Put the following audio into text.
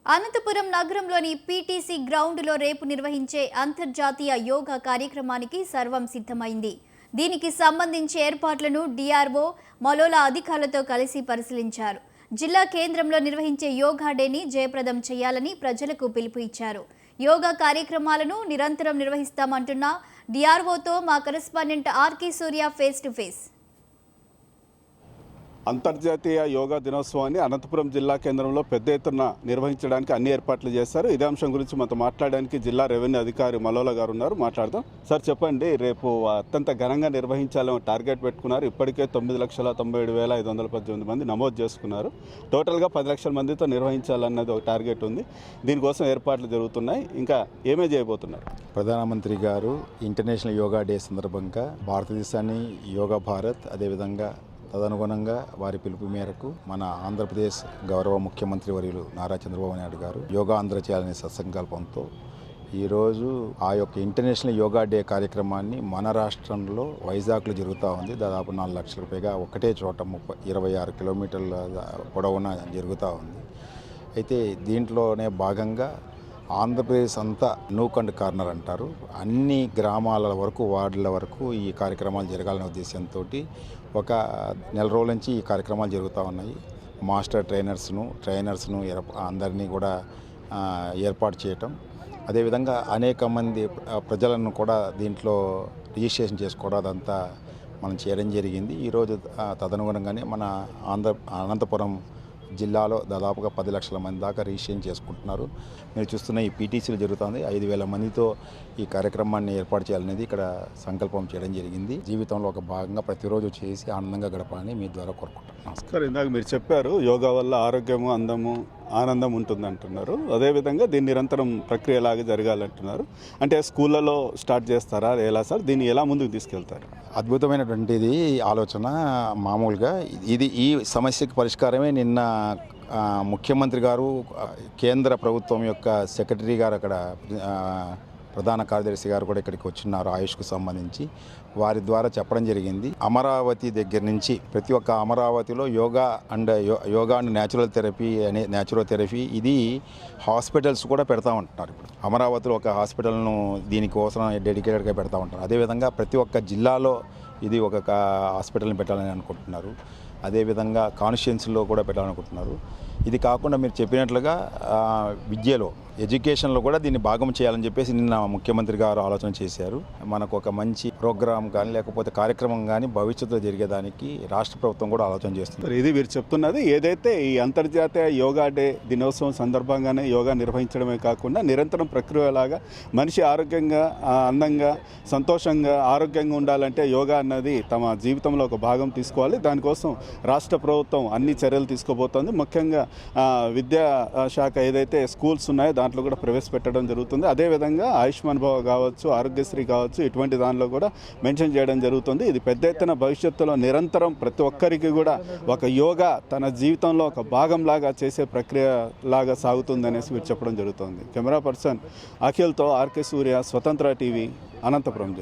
అనంతపురం నగరంలోని పీటీసీ గ్రౌండ్లో రేపు నిర్వహించే అంతర్జాతీయ యోగా కార్యక్రమానికి సర్వం సిద్ధమైంది. దీనికి సంబంధించి ఏర్పాట్లను డిఆర్ఓ మలోలా అధికారులతో కలిసి పరిశీలించారు. జిల్లా కేంద్రంలో నిర్వహించే యోగా డేని జయప్రదం చేయాలని ప్రజలకు పిలుపు ఇచ్చారు. యోగా కార్యక్రమాలను నిరంతరం నిర్వహిస్తామంటున్న డిఆర్ఓతో మా correspondent RK Surya face to face. అంతర్జాతీయ యోగా దినోత్సవాన్ని అనంతపురం జిల్లా కేంద్రంలో పెద్ద ఎత్తున నిర్వహించడానికి అన్ని ఏర్పాట్లు చేశారు. ఇదే అంశం గురించి మనతో మాట్లాడడానికి జిల్లా రెవెన్యూ అధికారి మలోలా గారు ఉన్నారు. మాట్లాడదాం. సార్ చెప్పండి, రేపు అత్యంత ఘనంగా నిర్వహించాలని టార్గెట్ పెట్టుకున్నారు. ఇప్పటికే 9,97,518 మంది నమోదు చేసుకున్నారు. టోటల్గా 10 లక్షల మందితో నిర్వహించాలన్నది ఒక టార్గెట్ ఉంది. దీనికోసం ఏర్పాట్లు జరుగుతున్నాయి. ఇంకా ఏమే చేయబోతున్నారు? ప్రధానమంత్రి గారు ఇంటర్నేషనల్ యోగా డే సందర్భంగా భారతదేశాన్ని యోగా భారత్, అదేవిధంగా తదనుగుణంగా వారి పిలుపు మేరకు మన ఆంధ్రప్రదేశ్ గౌరవ ముఖ్యమంత్రి వర్యులు నారా చంద్రబాబు నాయుడు గారు యోగా ఆంధ్ర చేయాలనే సత్సంకల్పంతో ఈరోజు ఆ యొక్క ఇంటర్నేషనల్ యోగా డే కార్యక్రమాన్ని మన రాష్ట్రంలో వైజాగ్లో జరుగుతూ ఉంది. దాదాపు 4 లక్షల పైగా ఒకటే చోట 26 కిలోమీటర్ల పొడవున జరుగుతూ ఉంది. అయితే దీంట్లోనే భాగంగా ఆంధ్రప్రదేశ్ అంతా నూక్ అండ్ కార్నర్ అంటారు, అన్ని గ్రామాల వరకు, వార్డుల వరకు ఈ కార్యక్రమాలు జరగాలనే ఉద్దేశంతో ఒక నెల రోజుల నుంచి ఈ కార్యక్రమాలు జరుగుతూ ఉన్నాయి. మాస్టర్ ట్రైనర్స్ను అందరినీ కూడా ఏర్పాటు చేయటం, అదేవిధంగా అనేక మంది ప్రజలను కూడా దీంట్లో రిజిస్ట్రేషన్ చేసుకోవడం, అదంతా మనం చేయడం జరిగింది. ఈరోజు తదనుగుణంగానే మన అనంతపురం జిల్లాలో దాదాపుగా 10 లక్షల మంది దాకా రిజిస్ట్రేషన్ చేసుకుంటున్నారు. మీరు చూస్తున్న ఈ పీటీసీలు జరుగుతుంది. 5,000 మందితో ఈ కార్యక్రమాన్ని ఏర్పాటు చేయాలనేది ఇక్కడ సంకల్పం చేయడం జరిగింది. జీవితంలో ఒక భాగంగా ప్రతిరోజు చేసి ఆనందంగా గడపాలని మీ ద్వారా కోరుకుంటున్నాను. సార్, ఇందాక మీరు చెప్పారు యోగా వల్ల ఆరోగ్యము, అందము, ఆనందం ఉంటుంది అంటున్నారు. అదేవిధంగా దీన్ని నిరంతరం ప్రక్రియలాగా జరగాలంటున్నారు. అంటే స్కూళ్ళలో స్టార్ట్ చేస్తారా, ఎలా సార్? దీన్ని ఎలా ముందుకు తీసుకెళ్తారు? అద్భుతమైనటువంటిది ఆలోచన. మామూలుగా ఈ సమస్యకు పరిష్కారమే నిన్న ముఖ్యమంత్రి గారు, కేంద్ర ప్రభుత్వం యొక్క సెక్రటరీ గారు, అక్కడ ప్రధాన కార్యదర్శి గారు కూడా ఇక్కడికి వచ్చిన్నారు. ఆయుష్కు సంబంధించి వారి ద్వారా చెప్పడం జరిగింది. అమరావతి దగ్గర నుంచి ప్రతి ఒక్క అమరావతిలో యోగా అండ్ న్యాచురోథెరపీ ఇది హాస్పిటల్స్ కూడా పెడతా ఉంటున్నారు. ఇప్పుడు అమరావతిలో ఒక హాస్పిటల్ను దీనికోసం డెడికేటెడ్గా పెడతా ఉంటారు. అదేవిధంగా ప్రతి ఒక్క జిల్లాలో ఇది ఒక హాస్పిటల్ని పెట్టాలని అనుకుంటున్నారు. అదేవిధంగా కాన్స్టిట్యున్సీలో కూడా పెట్టాలనుకుంటున్నారు. ఇది కాకుండా మీరు చెప్పినట్లుగా విద్యలో, ఎడ్యుకేషన్లో కూడా దీన్ని భాగం చేయాలని చెప్పేసి నిన్న ముఖ్యమంత్రి గారు ఆలోచన చేశారు. మనకు ఒక మంచి ప్రోగ్రాం కానీ లేకపోతే కార్యక్రమం కానీ భవిష్యత్తులో జరిగేదానికి రాష్ట్ర ప్రభుత్వం కూడా ఆలోచన చేస్తుంది. ఇది మీరు చెప్తున్నది ఏదైతే ఈ అంతర్జాతీయ యోగా డే దినోత్సవం సందర్భంగానే యోగా నిర్వహించడమే కాకుండా నిరంతరం ప్రక్రియలాగా మనిషి ఆరోగ్యంగా, అందంగా, సంతోషంగా, ఆరోగ్యంగా ఉండాలంటే యోగా అన్నది తమ జీవితంలో ఒక భాగం తీసుకోవాలి. దానికోసం రాష్ట్ర ప్రభుత్వం అన్ని చర్యలు తీసుకోబోతోంది. ముఖ్యంగా విద్యా శాఖ ఏదైతే స్కూల్స్ ఉన్నాయో దాంట్లో కూడా ప్రవేశపెట్టడం జరుగుతుంది. అదేవిధంగా ఆయుష్మాన్ భవ కావచ్చు, ఆరోగ్యశ్రీ కావచ్చు, ఇటువంటి దానిలో కూడా మెన్షన్ చేయడం జరుగుతుంది. ఇది పెద్ద ఎత్తున భవిష్యత్తులో నిరంతరం ప్రతి ఒక్కరికి కూడా ఒక యోగా తన జీవితంలో ఒక భాగంలాగా చేసే ప్రక్రియ లాగా సాగుతుంది అనేసి మీరు చెప్పడం జరుగుతుంది. కెమెరా పర్సన్ అఖిల్తో ఆర్కే సూర్య, స్వతంత్ర టీవీ, అనంతపురం.